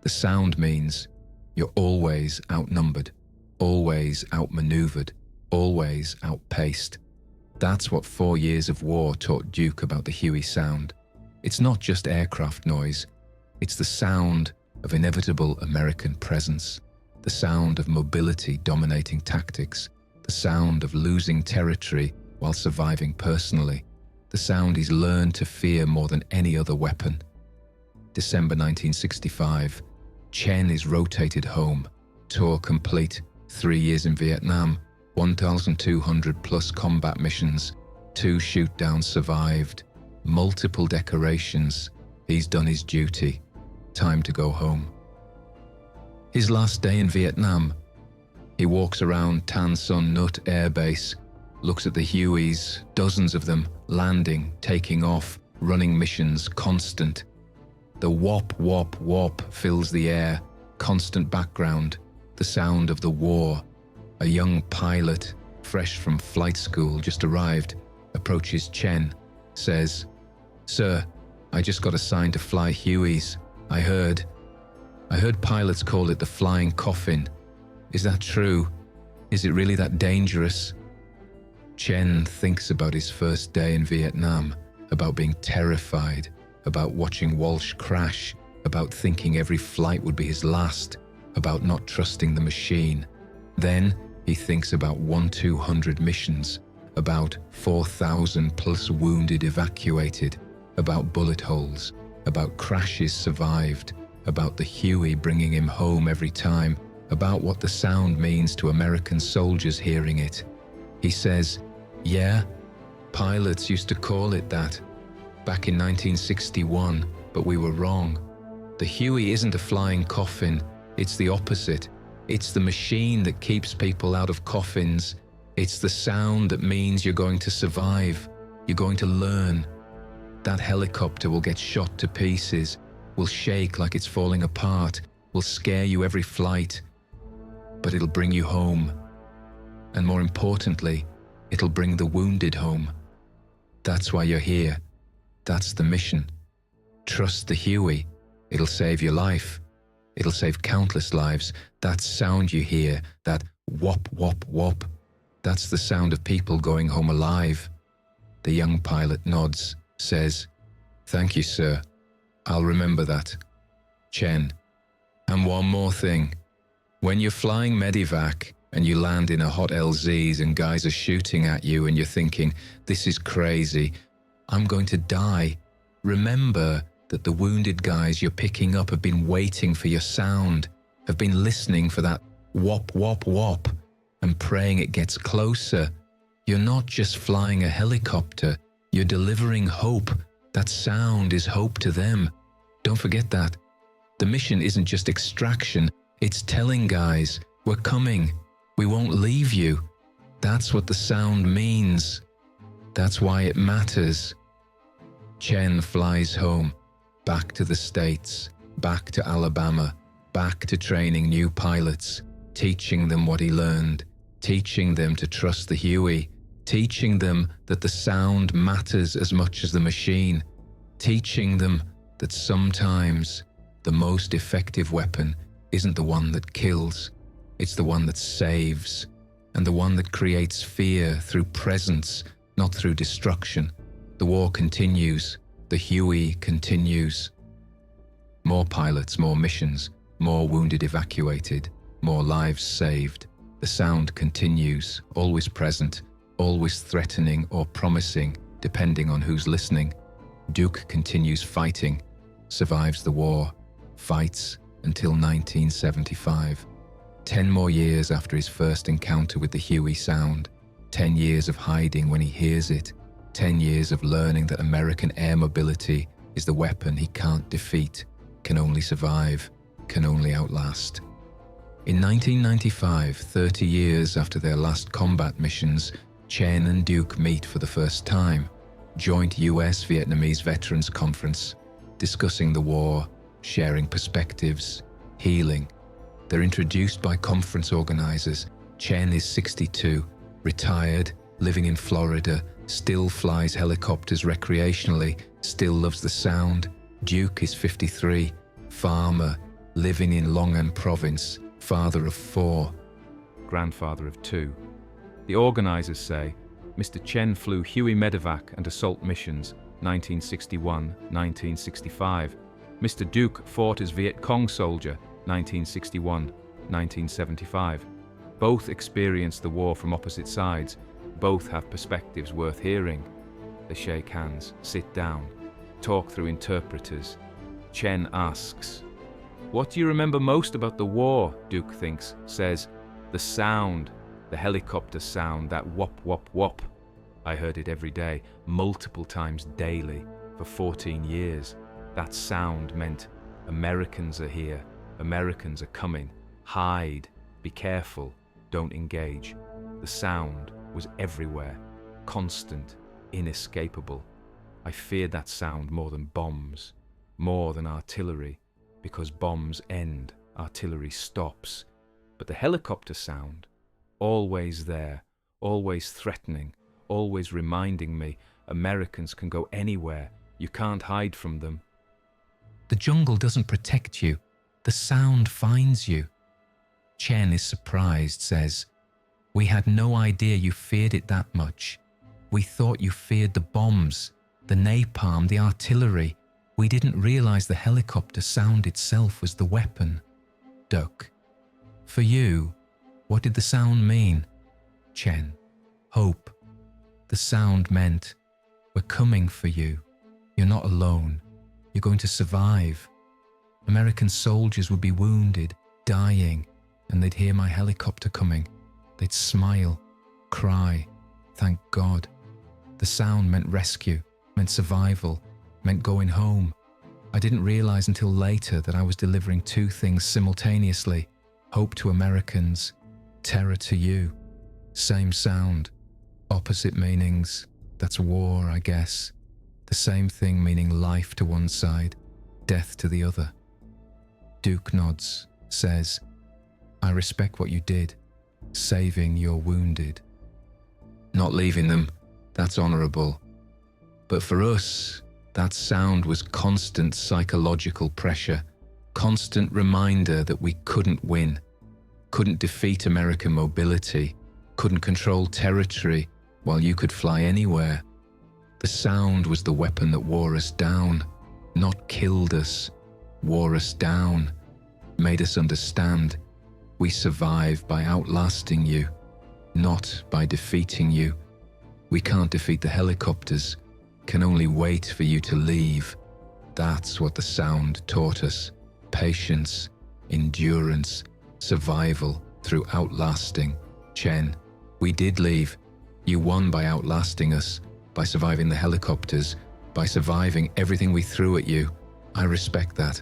The sound means you're always outnumbered, always outmaneuvered, always outpaced. That's what 4 years of war taught Duc about the Huey sound. It's not just aircraft noise, it's the sound of inevitable American presence, the sound of mobility dominating tactics, the sound of losing territory while surviving personally, the sound he's learned to fear more than any other weapon. December 1965, Chen is rotated home, tour complete, 3 years in Vietnam, 1,200 plus combat missions, 2 shootdowns survived, multiple decorations. He's done his duty. Time to go home. His last day in Vietnam, he walks around Tan Son Nhut Air Base, looks at the Hueys, dozens of them, landing, taking off, running missions, constant. The whop-whop-whop fills the air, constant background, the sound of the war. A young pilot, fresh from flight school, just arrived, approaches Chen, says, "Sir, I just got assigned to fly Hueys. I heard pilots call it the flying coffin. Is that true? Is it really that dangerous?" Chen thinks about his first day in Vietnam, about being terrified, about watching Walsh crash, about thinking every flight would be his last, about not trusting the machine. Then he thinks about 1,200 missions, about 4,000 plus wounded evacuated, about bullet holes, about crashes survived, about the Huey bringing him home every time, about what the sound means to American soldiers hearing it. He says, "Yeah, pilots used to call it that back in 1961, but we were wrong. The Huey isn't a flying coffin, it's the opposite. It's the machine that keeps people out of coffins. It's the sound that means you're going to survive, you're going to learn. That helicopter will get shot to pieces, will shake like it's falling apart, will scare you every flight, but it'll bring you home. And more importantly, it'll bring the wounded home. That's why you're here. That's the mission. Trust the Huey. It'll save your life. It'll save countless lives. That sound you hear, that whop-whop-whop, that's the sound of people going home alive. The young pilot nods, says, "Thank you, sir. I'll remember that." Chen. "And one more thing. When you're flying medevac and you land in a hot LZs and guys are shooting at you and you're thinking, this is crazy, I'm going to die, remember that the wounded guys you're picking up have been waiting for your sound, have been listening for that whop-whop-whop and praying it gets closer. You're not just flying a helicopter, you're delivering hope. That sound is hope to them. Don't forget that. The mission isn't just extraction, it's telling guys, we're coming, we won't leave you. That's what the sound means. That's why it matters." Chen flies home, back to the States, back to Alabama, back to training new pilots, teaching them what he learned, teaching them to trust the Huey, teaching them that the sound matters as much as the machine, teaching them that sometimes the most effective weapon isn't the one that kills, it's the one that saves, and the one that creates fear through presence, not through destruction. The war continues, the Huey continues. More pilots, more missions, more wounded evacuated, more lives saved. The sound continues, always present, always threatening or promising, depending on who's listening. Duc continues fighting, survives the war, fights until 1975. 10 more years after his first encounter with the Huey sound. 10 years of hiding when he hears it. 10 years of learning that American air mobility is the weapon he can't defeat, can only survive, can only outlast. In 1995, 30 years after their last combat missions, Chen and Duc meet for the first time. Joint US-Vietnamese Veterans Conference, discussing the war, sharing perspectives, healing. They're introduced by conference organizers. Chen is 62, retired, living in Florida, still flies helicopters recreationally, still loves the sound. Duc is 53, farmer, living in Long An Province, father of 4. Grandfather of 2. The organizers say, Mr. Chen flew Huey medevac and assault missions 1961-1965. Mr. Duc fought as Viet Cong soldier 1961-1975. Both experienced the war from opposite sides. Both have perspectives worth hearing. They shake hands, sit down, talk through interpreters. Chen asks, "What do you remember most about the war?" Duc thinks, says, "The sound, the helicopter sound, that whop-whop-whop. I heard it every day, multiple times daily, for 14 years. That sound meant Americans are here, Americans are coming, hide, be careful, don't engage." The sound was everywhere, constant, inescapable. I feared that sound more than bombs, more than artillery, because bombs end, artillery stops. But the helicopter sound, always there, always threatening, always reminding me Americans can go anywhere, you can't hide from them. The jungle doesn't protect you, the sound finds you. Chen is surprised, says, "We had no idea you feared it that much. We thought you feared the bombs, the napalm, the artillery. We didn't realize the helicopter sound itself was the weapon." Duc, "For you, what did the sound mean?" Chen, "Hope. The sound meant, we're coming for you. You're not alone. You're going to survive. American soldiers would be wounded, dying, and they'd hear my helicopter coming. They'd smile, cry, thank God. The sound meant rescue, meant survival, meant going home. I didn't realize until later that I was delivering two things simultaneously: hope to Americans, terror to you. Same sound, opposite meanings. That's war, I guess. The same thing meaning life to one side, death to the other." Duc nods, says, "I respect what you did, saving your wounded. Not leaving them, that's honorable. But for us, That sound was constant psychological pressure, constant reminder that we couldn't win, couldn't defeat American mobility, couldn't control territory while you could fly anywhere. The sound was the weapon that wore us down, not killed us, wore us down, made us understand. We survive by outlasting you, not by defeating you. We can't defeat the helicopters, can only wait for you to leave. That's what the sound taught us. Patience, endurance, survival through outlasting. Chen, we did leave. You won by outlasting us, by surviving the helicopters, by surviving everything we threw at you. I respect that.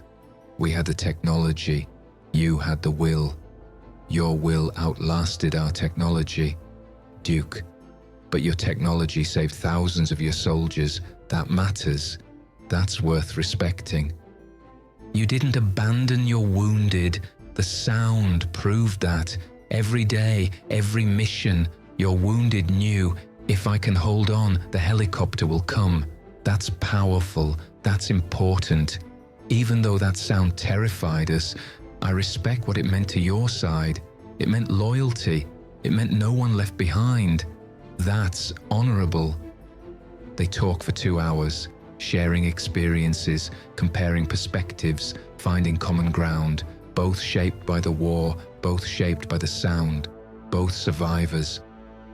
We had the technology. You had the will. Your will outlasted our technology. Duke, but your technology saved thousands of your soldiers. That matters. That's worth respecting. You didn't abandon your wounded. The sound proved that. Every day, every mission, your wounded knew, if I can hold on, the helicopter will come. That's powerful. That's important. Even though that sound terrified us, I respect what it meant to your side. It meant loyalty. It meant no one left behind. That's honorable. They talk for 2 hours, sharing experiences, comparing perspectives, finding common ground, both shaped by the war, both shaped by the sound, both survivors.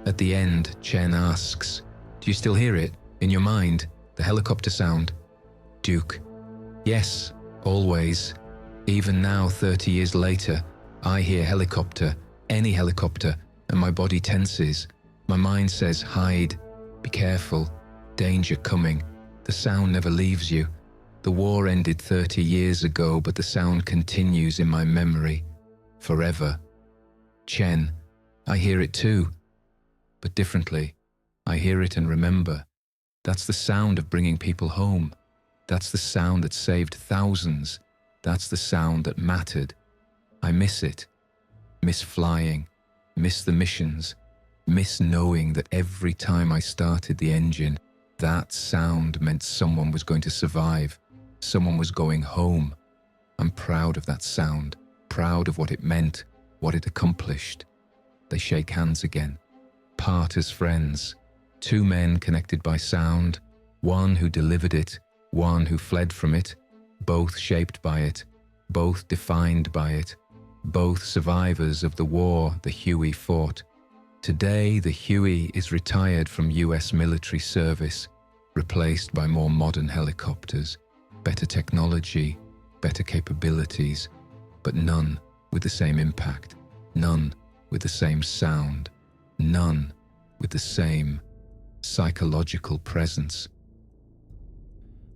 At the end, Chen asks, "Do you still hear it? In your mind? The helicopter sound?" Duke, "Yes, always. Even now, 30 years later, I hear helicopter, any helicopter, and my body tenses. My mind says, hide, be careful, danger coming. The sound never leaves you. The war ended 30 years ago, but the sound continues in my memory, forever. Chen, I hear it too, but differently. I hear it and remember. That's the sound of bringing people home. That's the sound that saved thousands. That's the sound that mattered. I miss it. Miss flying. Miss the missions. Miss knowing that every time I started the engine, that sound meant someone was going to survive. Someone was going home. I'm proud of that sound. Proud of what it meant, what it accomplished. They shake hands again. Part as friends. 2 men connected by sound. One who delivered it. One who fled from it. Both shaped by it. Both defined by it. Both survivors of the war the Huey fought. Today, the Huey is retired from US military service, replaced by more modern helicopters, better technology, better capabilities, but none with the same impact, none with the same sound, none with the same psychological presence.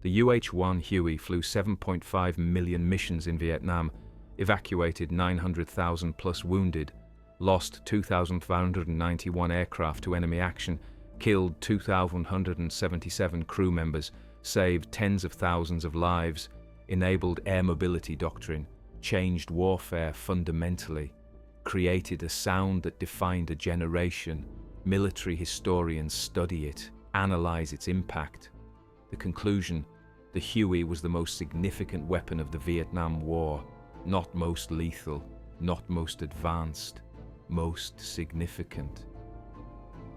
The UH-1 Huey flew 7.5 million missions in Vietnam, evacuated 900,000 plus wounded, lost 2,591 aircraft to enemy action, killed 2,177 crew members, saved tens of thousands of lives, enabled air mobility doctrine, changed warfare fundamentally, created a sound that defined a generation. Military historians study it, analyze its impact. The conclusion: the Huey was the most significant weapon of the Vietnam War, not most lethal, not most advanced, most significant.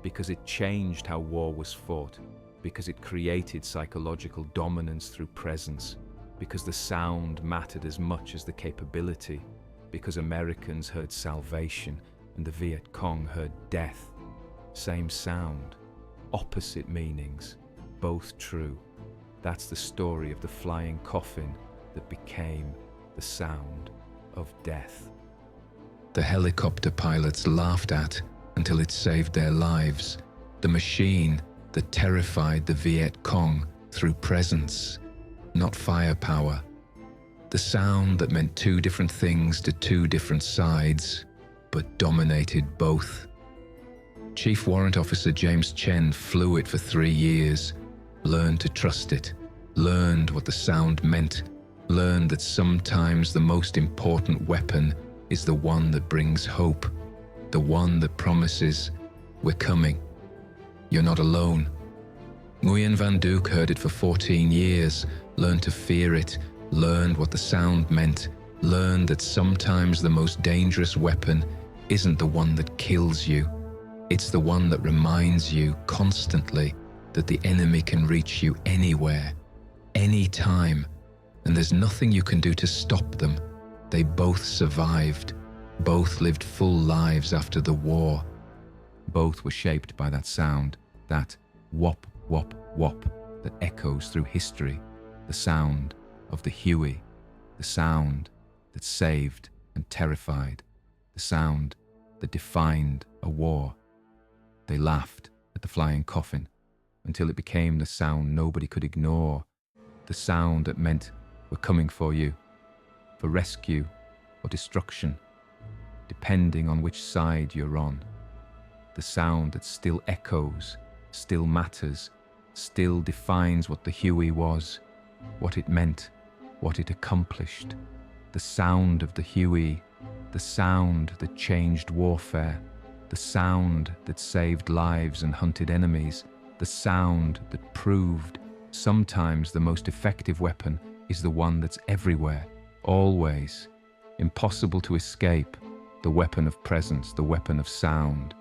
Because it changed how war was fought, because it created psychological dominance through presence, because the sound mattered as much as the capability, because Americans heard salvation and the Viet Cong heard death. Same sound, opposite meanings, both true. That's the story of the flying coffin that became the sound of death. The helicopter pilots laughed at until it saved their lives. The machine that terrified the Viet Cong through presence, not firepower. The sound that meant 2 different things to 2 different sides, but dominated both. Chief Warrant Officer James Chen flew it for 3 years, learned to trust it, learned what the sound meant, learned that sometimes the most important weapon is the one that brings hope, the one that promises, we're coming, you're not alone. Nguyen Van Duc heard it for 14 years, learned to fear it, learned what the sound meant, learned that sometimes the most dangerous weapon isn't the one that kills you. It's the one that reminds you constantly that the enemy can reach you anywhere, anytime, and there's nothing you can do to stop them. They both survived. Both lived full lives after the war. Both were shaped by that sound, that whop, whop, whop that echoes through history, the sound of the Huey, the sound that saved and terrified, the sound that defined a war. They laughed at the flying coffin until it became the sound nobody could ignore, the sound that meant we're coming for you, for rescue or destruction, depending on which side you're on. The sound that still echoes, still matters, still defines what the Huey was, what it meant, what it accomplished. The sound of the Huey, the sound that changed warfare, the sound that saved lives and hunted enemies, the sound that proved sometimes the most effective weapon is the one that's everywhere, always, impossible to escape, the weapon of presence, the weapon of sound.